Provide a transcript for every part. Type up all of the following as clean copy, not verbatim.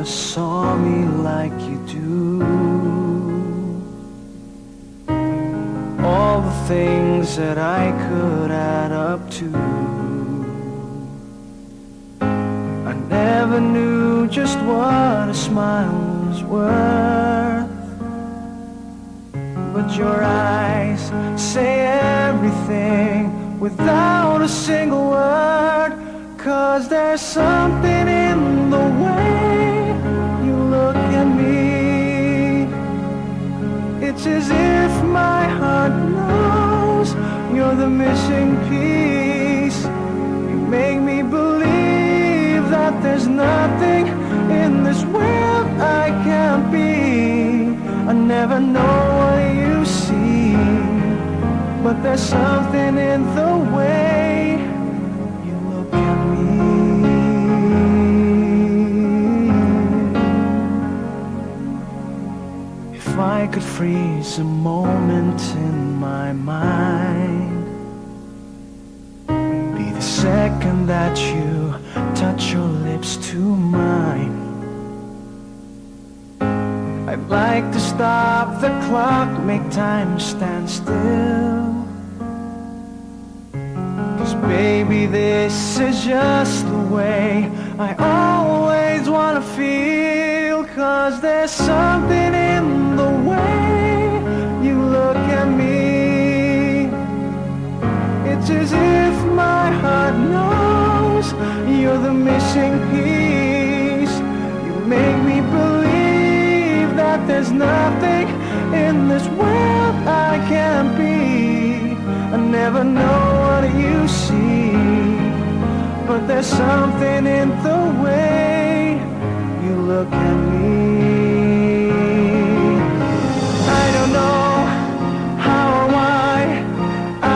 saw me like you do. All the things that I could add up to, I never knew just what a smile was worth. But your eyes say everything without a single word. 'Cause there's something in the way you look at me. It's as if my heart knows you're the missing piece. You make me believe that there's nothing in this world I can't be. I never know what you see, but there's something in the way you look at me. If I could freeze a moment in my mind, be the second that you touch your lips to mine. I'd like to stop the clock, make time stand still. 'Cause baby, this is just the way I always wanna feel. 'Cause there's something in the way you look at me. It's as if my heart knows you're the missing piece. You make me believe that there's nothing in this world I can't be. I never know what you see, but there's something in the way you look at me. I don't know how or why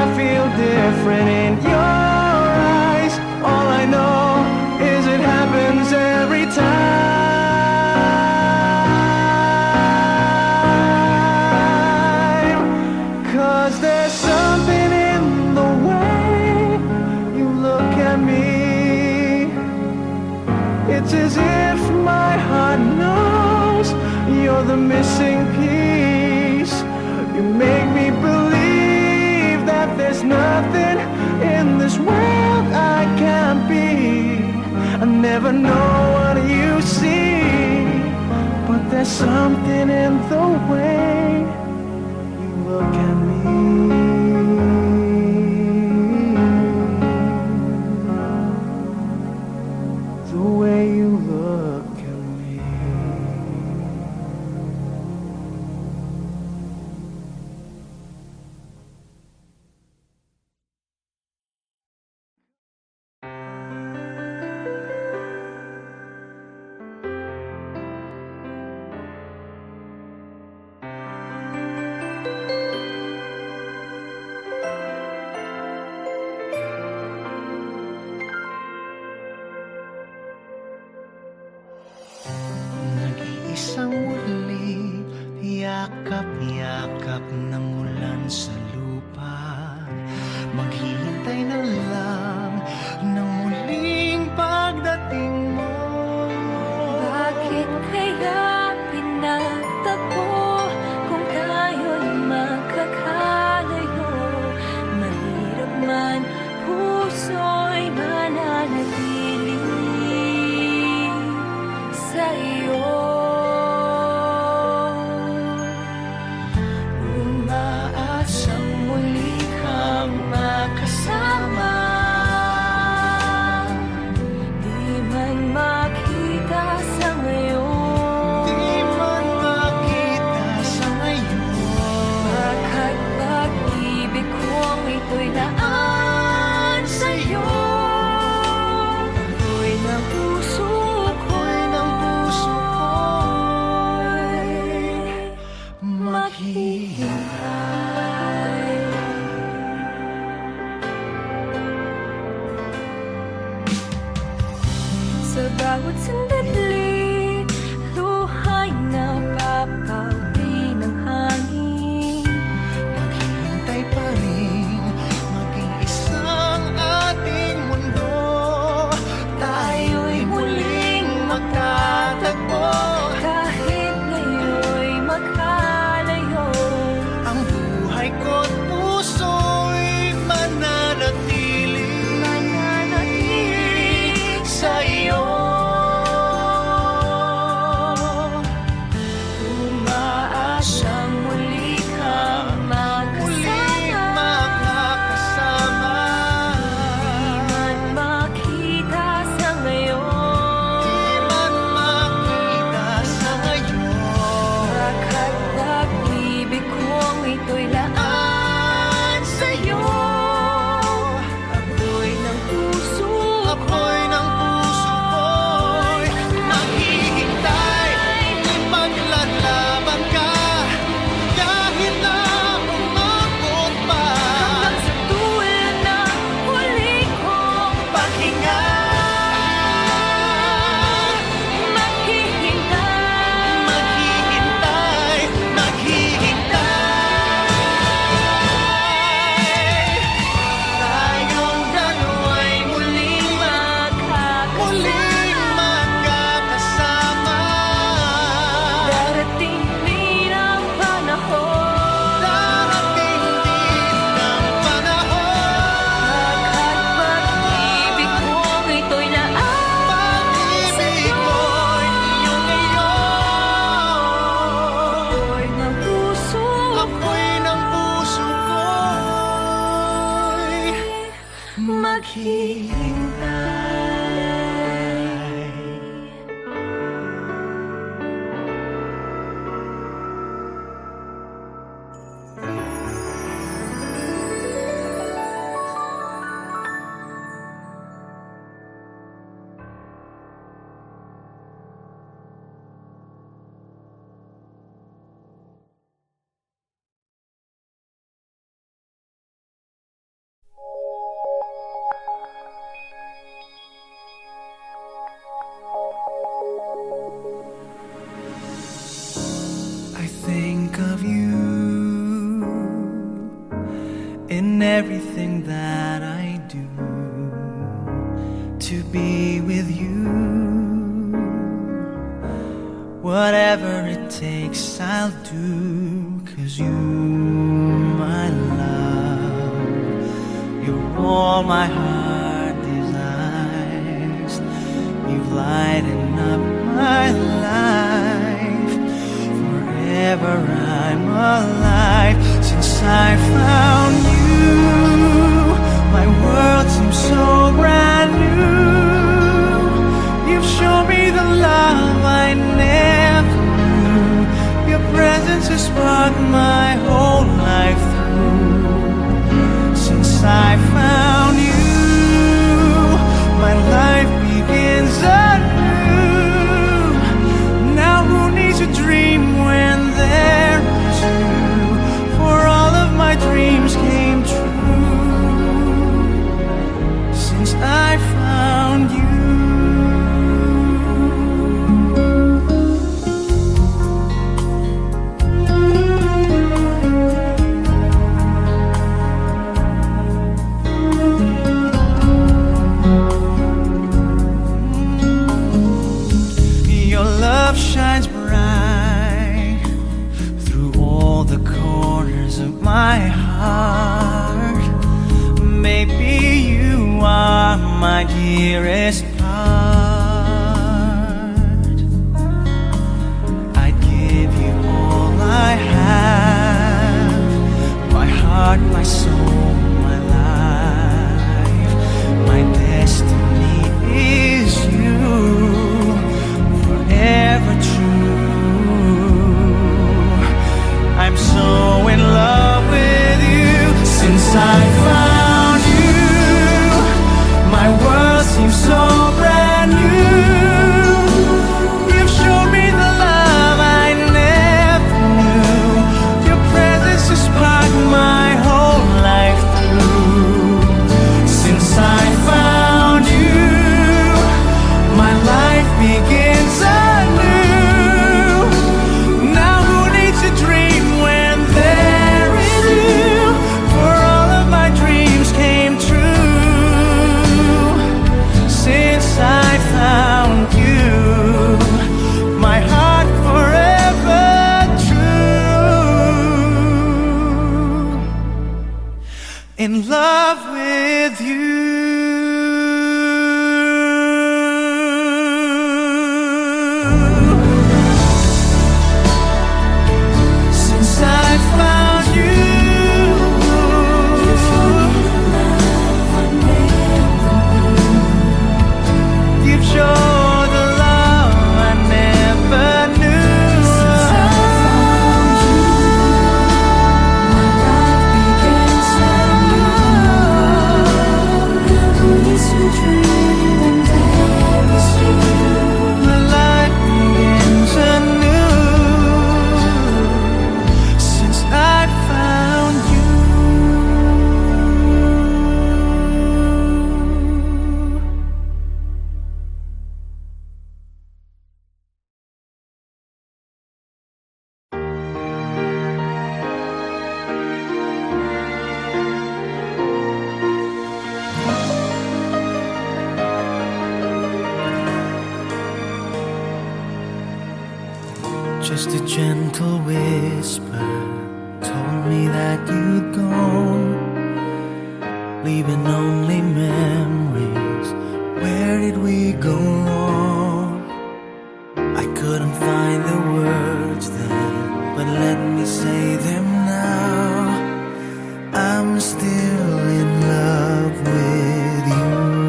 I feel different in your eyes. All I know is it happens every time. 'Cause there's something in the way you look at me. It's as if my heart knows you're the missing piece. You make me believe that there's nothing in this world I can't be. I never know what you see, but there's something in the way you look at me. The way you look at me. Nag-iisang muli, yakap-yakap ng ulan sa lupa. Maghihintay na lang ng muling pagdating mo. Bakit kaya pinagtagpo kung tayo'y magkakalayo? Mahirap man, puso'y mananatili sa iyo. Umaasang muli kang makasama, di man makita sa ngayon. Di man makita sa ngayon. Baka't pag-ibig kong ito'y daan sa'yo. Ako'y ng puso ko'y maghihintay. Sa bawat sandali, luhay na papawi ng hangin. Naghihintay pa rin maging isang ating mundo. Tayo'y muling magtatagpo. naghihintay. I think of you in everything that I do. To be with you, whatever it takes I'll do. 'Cause you, my love, you're all my heart desires. You've lightened up my life. Forever I'm alive. Since I found you, my world seems so brand new. You've shown me the love I never knew. Your presence has sparked my whole life through. Since I found you, my life begins anew. Now who needs a dream when there is you? For all of my dreams came true since I found you. Your love shines bright through all the corners of my heart. Maybe you are my dearest part. I'd give you all I have, my heart, my soul, my life. My destiny is you, forever true. I'm so in love with you. Since I found you, my world seems so brand new. You've shown me the love I never knew. Your presence has sparked my whole life through. Since I found you, my life begins anew. Now who needs a dream when there is you? For all of my dreams came true since I found you. My heart forever true. In love with you. Since I found you, you've shown the love I never knew. Since I found you, my life begins anew. Who needs to dream when there is you? My life begins anew. Since I found you. Just a gentle whisper told me that you'd gone, leaving only memories. Where did we go wrong? I couldn't find the words then, but let me say them now. I'm still in love with you.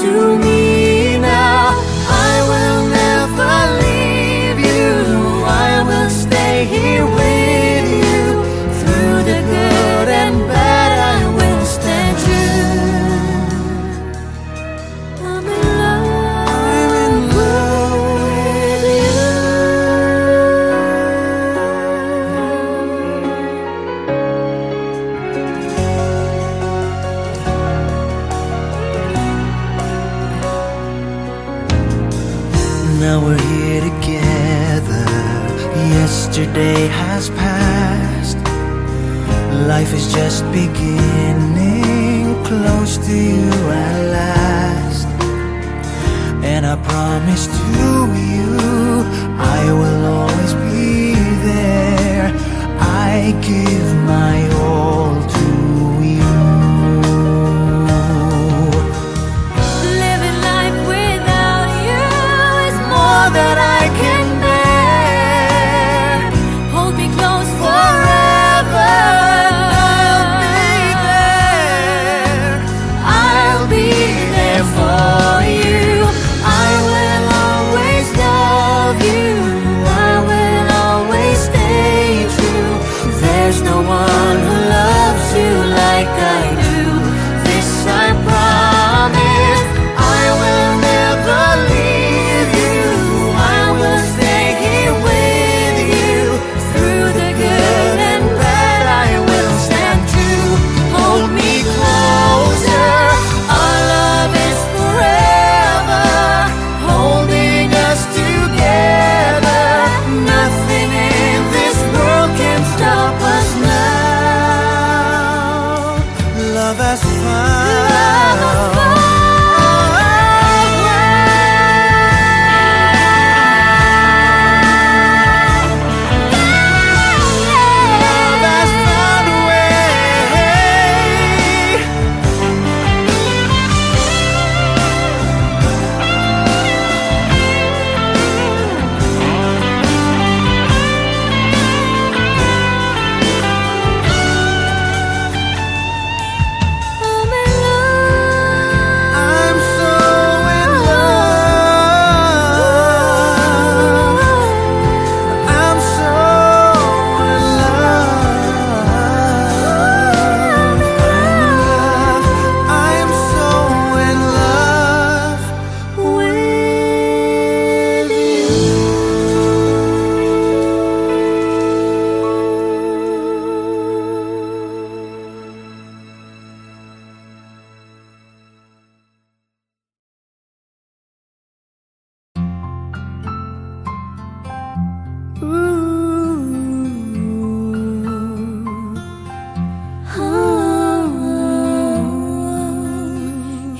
to me now. I will never leave you. I will stay here with you. Through the good and bad, I will stand true. I'm in love. I'm in love with you. Now we're here together. Yesterday has passed. Life is just beginning. Close to you at last. And I promise to you, I will always be there. I give my all to you. Living life without you is more That I can bear. Hold me close forever. I'll be there for you. I will always love you. I will always stay true. There's no one who loves you like I do. This I promise. I will never leave you. I will stay here with you. Through the good and bad, I will stand true. Hold me closer. Our love is forever, holding us together. Nothing in this world can stop us now. Love has found a way. I'm in love. I'm so in love. I'm so in love. I'm so in love with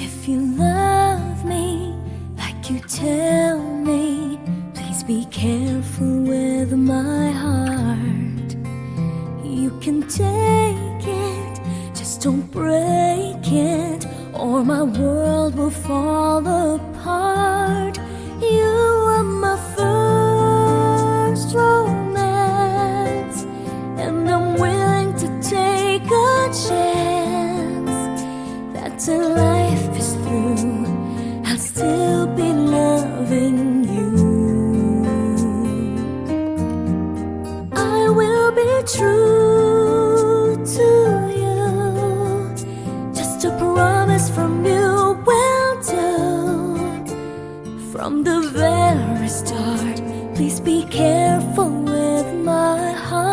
If you love me like you tell me, please be careful with my heart. You can take it, just don't break it, or my world will fall apart. You are my first romance, and I'm willing to take a chance that till life is through, I'll still be loving you. I will be true to you. Just a promise from you will do. From the very start, please be careful with my heart.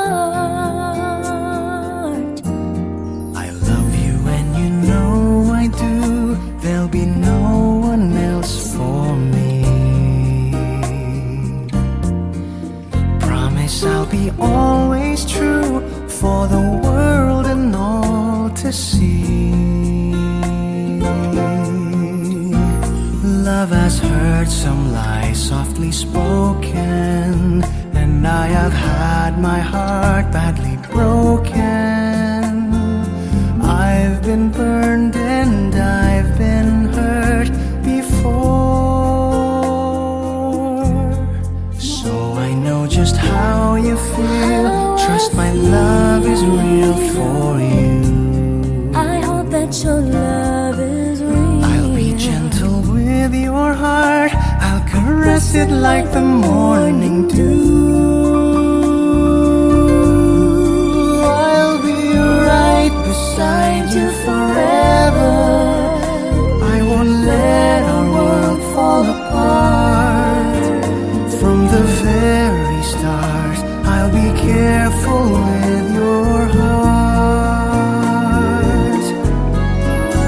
I love you and you know I do. There'll be no one else for me. Promise I'll be always true for the world and all to see. Love has heard some lies softly spoken, and I have had my heart badly broken. I've been burned and I've been hurt before, so I know just how you feel. Trust my love is real for you. I hope that your love is real. I'll be gentle it like the morning dew. I'll be right beside you forever. I won't let our world fall apart. From the very start, I'll be careful with your heart.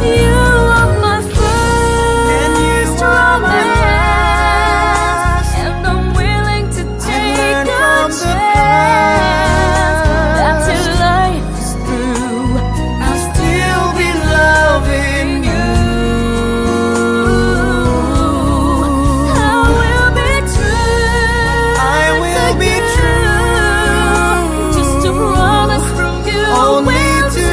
You are my first And you are my romance, and I'm willing to take learned a from the chance that past. till life is through, I'll still be loving you. I will be true. I will be to true. you. Just a promise from you Only will to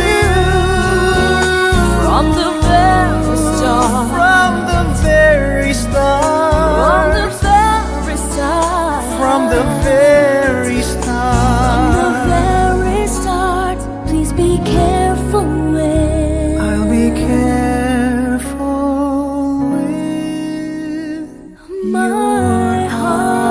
from the very start. from the very From the start. very start. From the very From the start. very start. Please be careful with I'll be careful with my heart.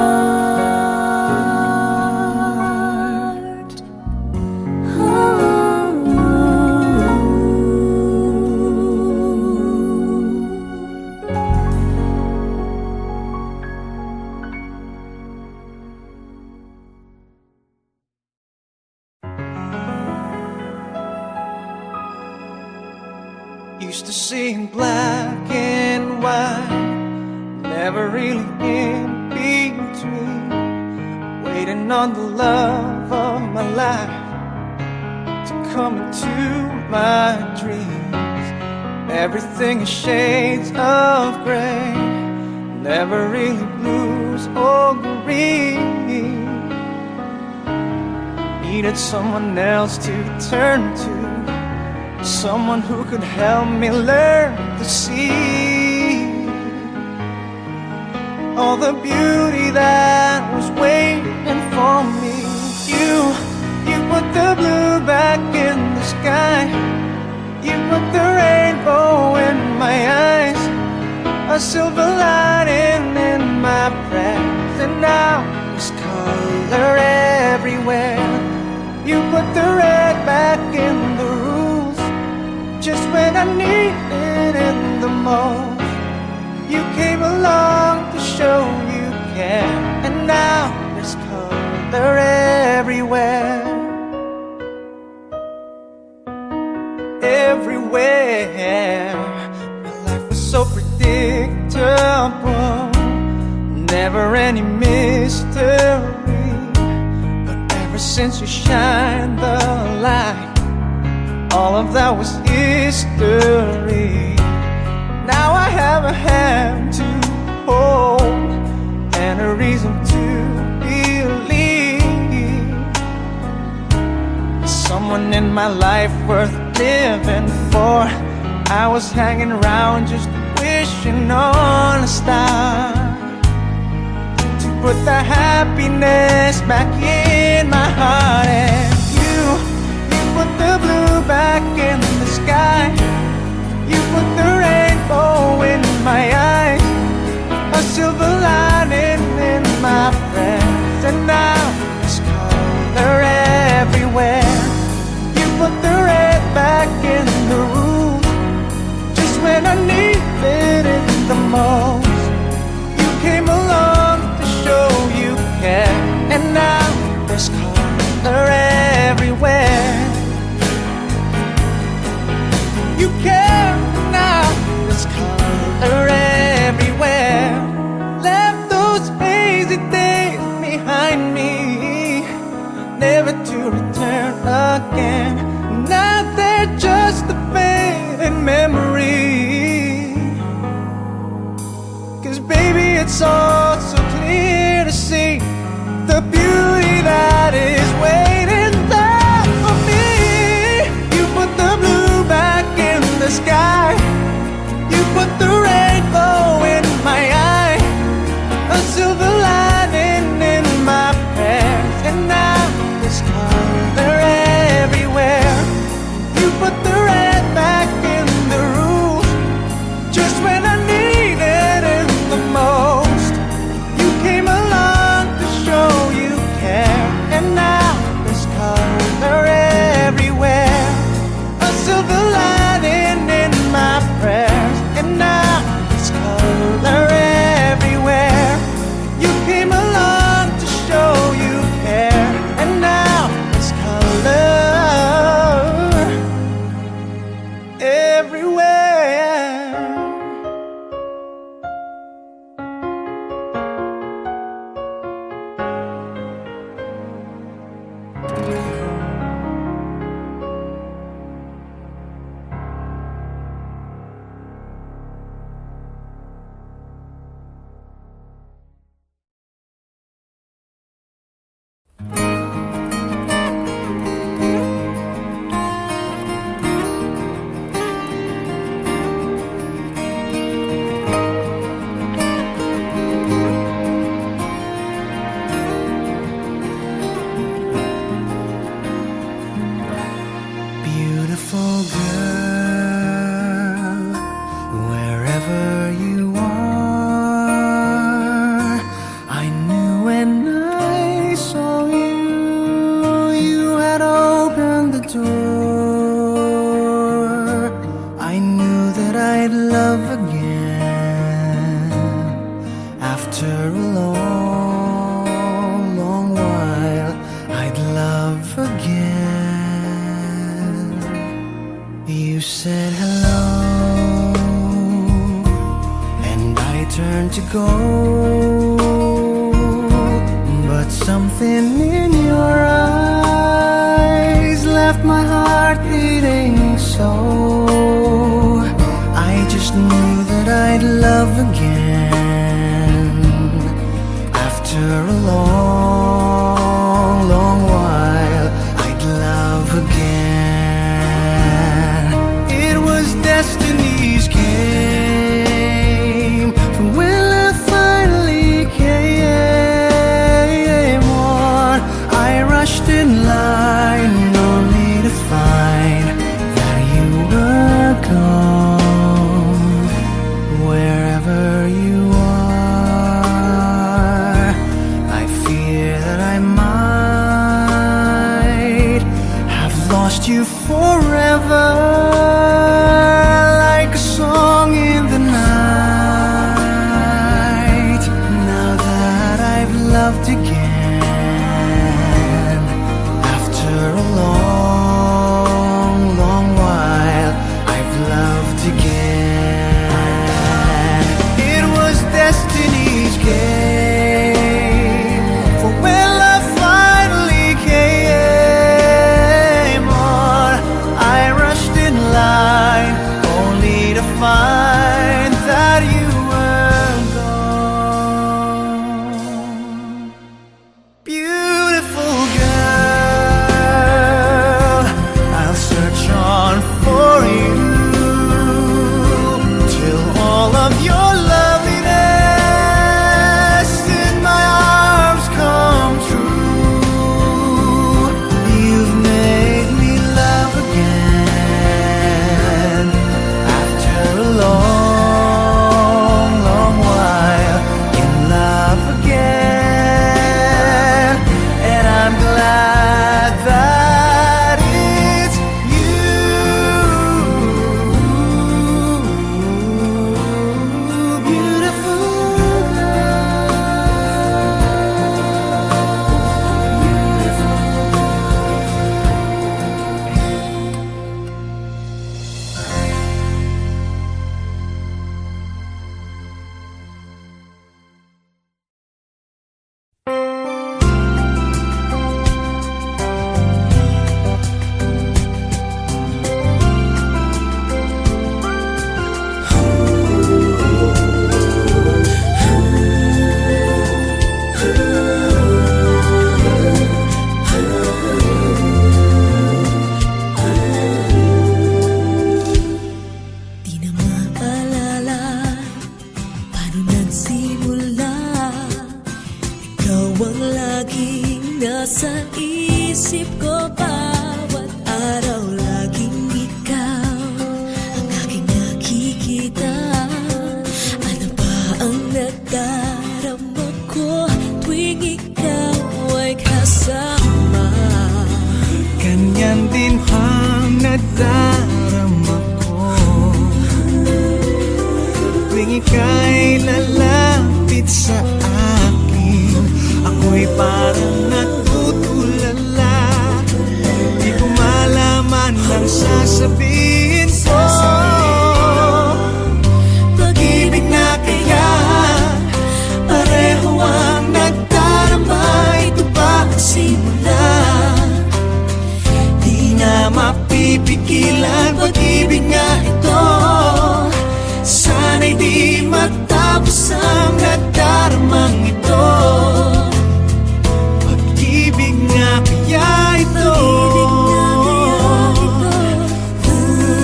Used to see in black and white, never really in between. Waiting on the love of my life to come into my dreams. Everything is shades of gray, never really blues or green. Needed someone else to turn to, someone who could help me learn to see all the beauty that was waiting for me. You put the blue back in the sky. You put the rainbow in my eyes, a silver lining in my breath, and now there's color everywhere. You put the red back in the rules, just when I needed it the most. You came along to show you care, and now there's color everywhere. Everywhere. My life was so predictable, never any mystery. But ever since you shined the light, all of that was history. Now I have a hand to hold and a reason to believe. Someone in my life worth living for. I was hanging around just wishing on a star to put the happiness back in my heart. And you put the blue back in the sky. You put the rainbow in my eyes, a silver lining in my breath, and now there's color everywhere. You put the red back in the room, just when I needed it the most. You came along to show you care, and now there's color everywhere. You care, now there's color everywhere. Left those hazy days behind me, never to return again. Now they're just a fading memory. 'Cause baby, it's all so clear to see the beauty that is waiting there for me. You put the blue back in the sky. You said hello, and I turned to go, but something in your eyes left my heart beating so. I just knew that I'd love again after a long, long while. I'd love again. It was destiny's game from when I finally came on. I rushed in line only to find that you were gone. Wherever you are, I fear that I might have lost you forever, like a song in the night. Now that I've loved again, after a long, long while, I've loved again. It was destiny's game, for when love finally came on, I rushed in line only to find that you were gone. Beautiful girl, I'll search on for you till all of your loveliness in my arms come true. You've made me love again after a long, long while. In love again, and I'm glad that it's you. Beautiful Di na maalala paano nagsimula. Ikaw ang laging nasa isip ko, bawat araw laging ikaw ang aking nakikita. Ano ba ang nadarama ko tuwing ikaw ay kasama? ganyan din ang nadarama ko tuwing ika'y lalapit sa akin. Ako'y parang natutulala, di ko malaman ang sasabihin ko. Pag-ibig na kaya pareho ang nagdarama. Ito ba ang simula? Di na mapipigilan pag-ibig nga ito. Sana'y di matapos ang nagdaramang ito. Pag-ibig nga kaya ito. Pag-ibig na kaya ito.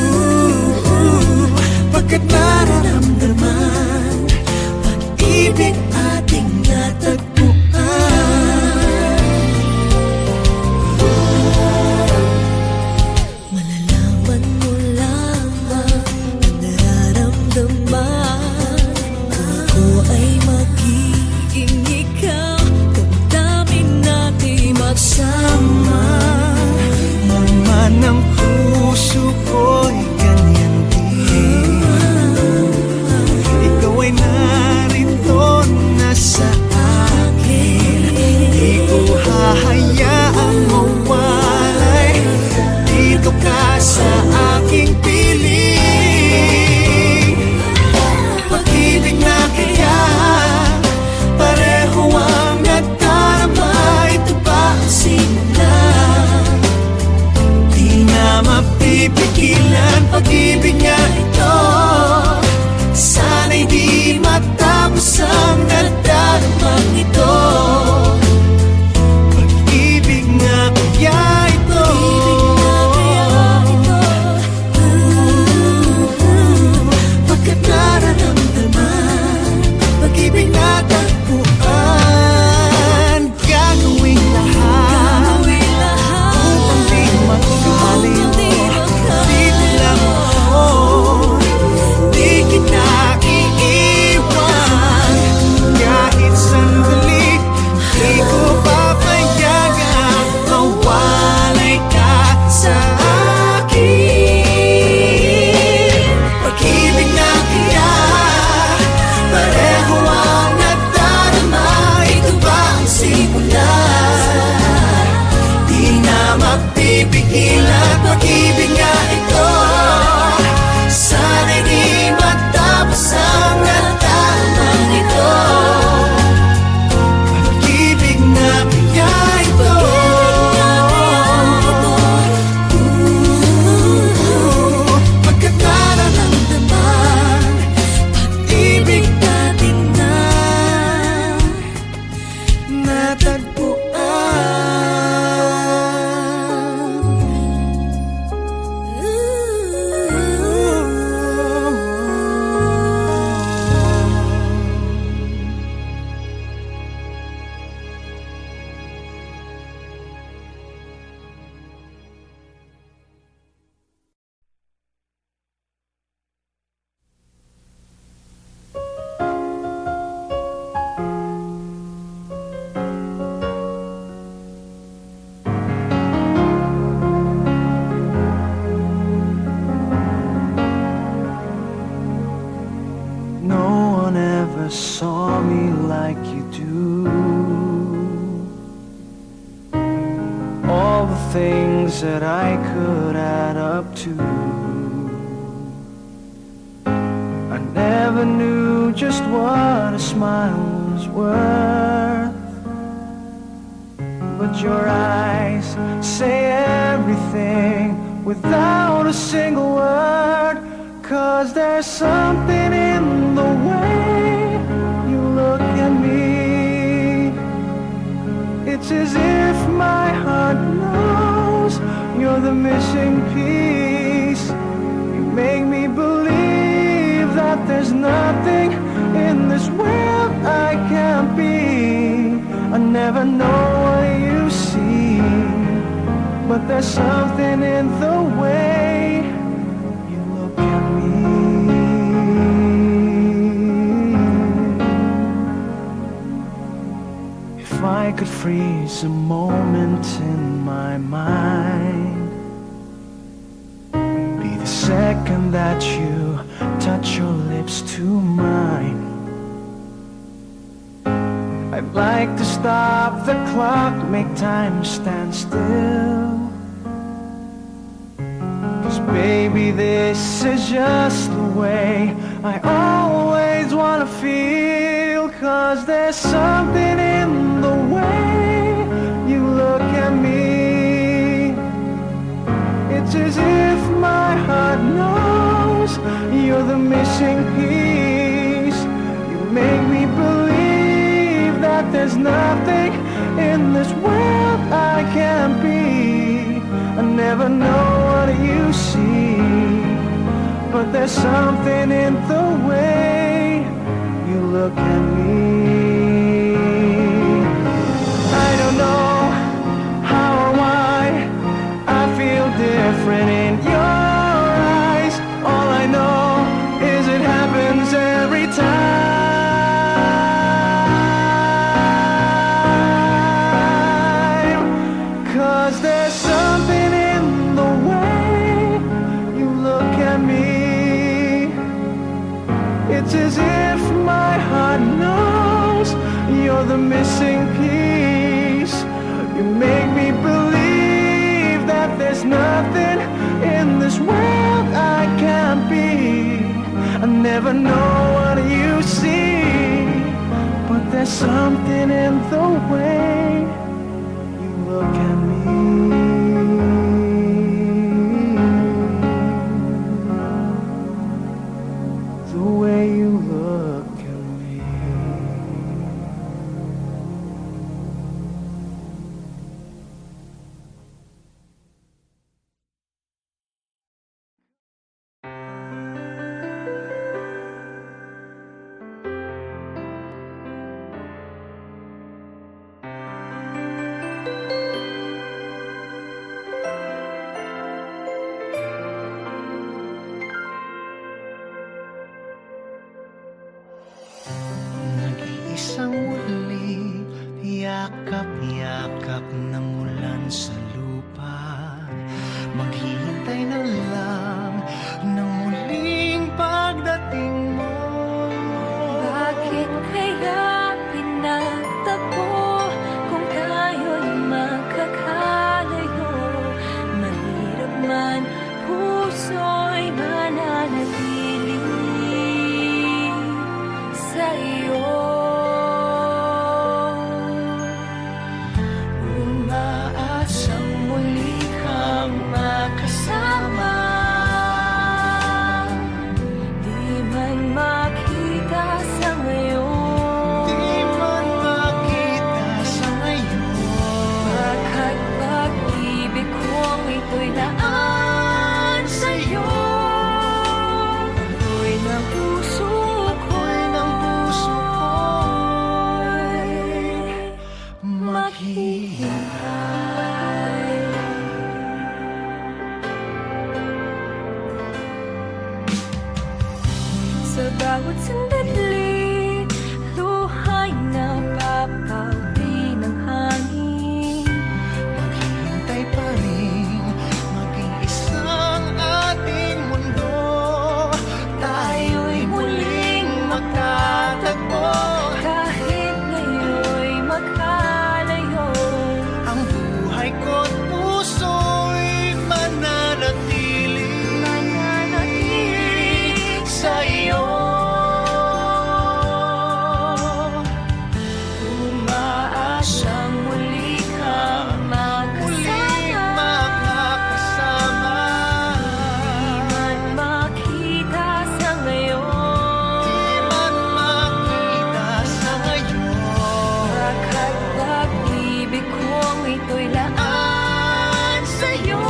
mapipigilan. Pag-ibig nga ito, sana'y di matapos ang nadaramang ito. Pag-ibig nga kaya ito, pagkat nararamdaman, pag-ibig na tagpuan. Gagawin lahat upang di magkalito. Dito lang ako, di kita iiwan. Kahit sandali, di ko papayagan mawalay ka sa akin. Pag-ibig na kaya pareho ang nadarama. Ito ba ang simula? Di na mapipigilan. Pag-ibig nga ito, sana'y di matapos ang nadaramang ito. Pag-ibig na kaya ito, pagkat nararamdaman, pag-ibig natin na no one ever saw me like you do. All the things that I could add up to, I never knew just what a smile was worth. But your eyes say everything without a single word. 'Cause there's something in the way you look at me. It's as if my heart knows you're the missing piece. You make me believe that there's nothing in this world I can't be. I never know what you see, but there's something in the way you look at me. If I could freeze a moment in my mind, be the second that you touch your lips to mine. I'd like to stop the clock, make time stand still. 'Cause baby, this is just the way I always wanna feel. 'Cause there's something in the way you look at me. It's as if my heart knows you're the missing piece. You make me believe that there's nothing in this world I can't be. I never know what you see, but there's something in the way you look at me. I don't know how or why I feel different in your eyes. All I know is it happens every time. 'Cause there's something in the way you look at me. It's as if my heart knows you're the missing piece. You make me believe that there's nothing in this world I can't be. I never know what you see, but there's something in the way you look at me. yakap-yakap ng ulan sa lupa. Maghihintay na lang ng muling pagdating mo. Bakit kaya pinagtagpo kung tayo'y magkakalayo? Mahirap man, puso'y mananatili sa'yo. Umaasang muli kang makasama. Di man makita sa ngayon, Di man makita sa ngayon. Baka't pag-ibig kong ito'y laan sa'yo. Ako'y ng puso Ako'y ng puso ko'y maghihintay. Sa bawat sandali, luha'y napapawi ng hangin. Maghihintay pa rin, maging isang ating mundo. Tayo'y muling magtatagpo. Kahit ngayon'y magkalayo, Ang buhay ko't puso'y mananatili sa iyo. umaasang muli kang Muling makasama. Di makakasama. man makita sa ngayon, Di man makita sa ngayon. Baka't pag-ibig kong ito'y laan sa'yo.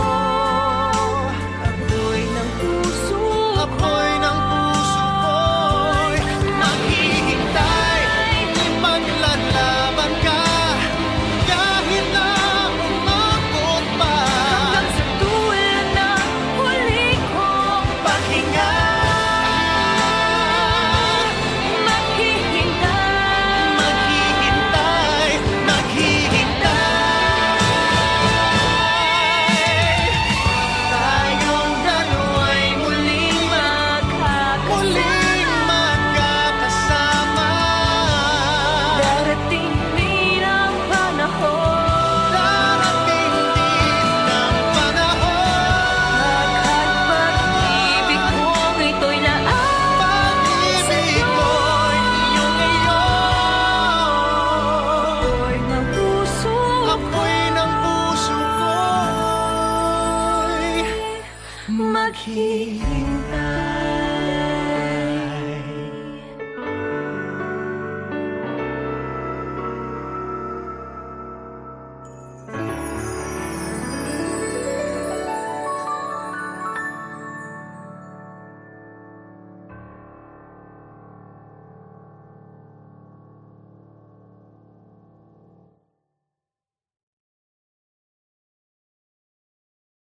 Ako'y ng puso Ako'y ng puso ko'y maghihintay. Maglalaban ka kahit na umabot pa. hanggang sa dulo ng huli kong Paghinga, maghihintay. maghihintay, maghihintay. Tayong dalawa'y muling magkakasama. Darating din ang panahon, Darating din ang panahon. Baka't pag-ibig kong ito'y laan Pag-ibig ko'y iyong ngayon. Ako'y ng puso Ako'y ng puso ko'y maghihintay.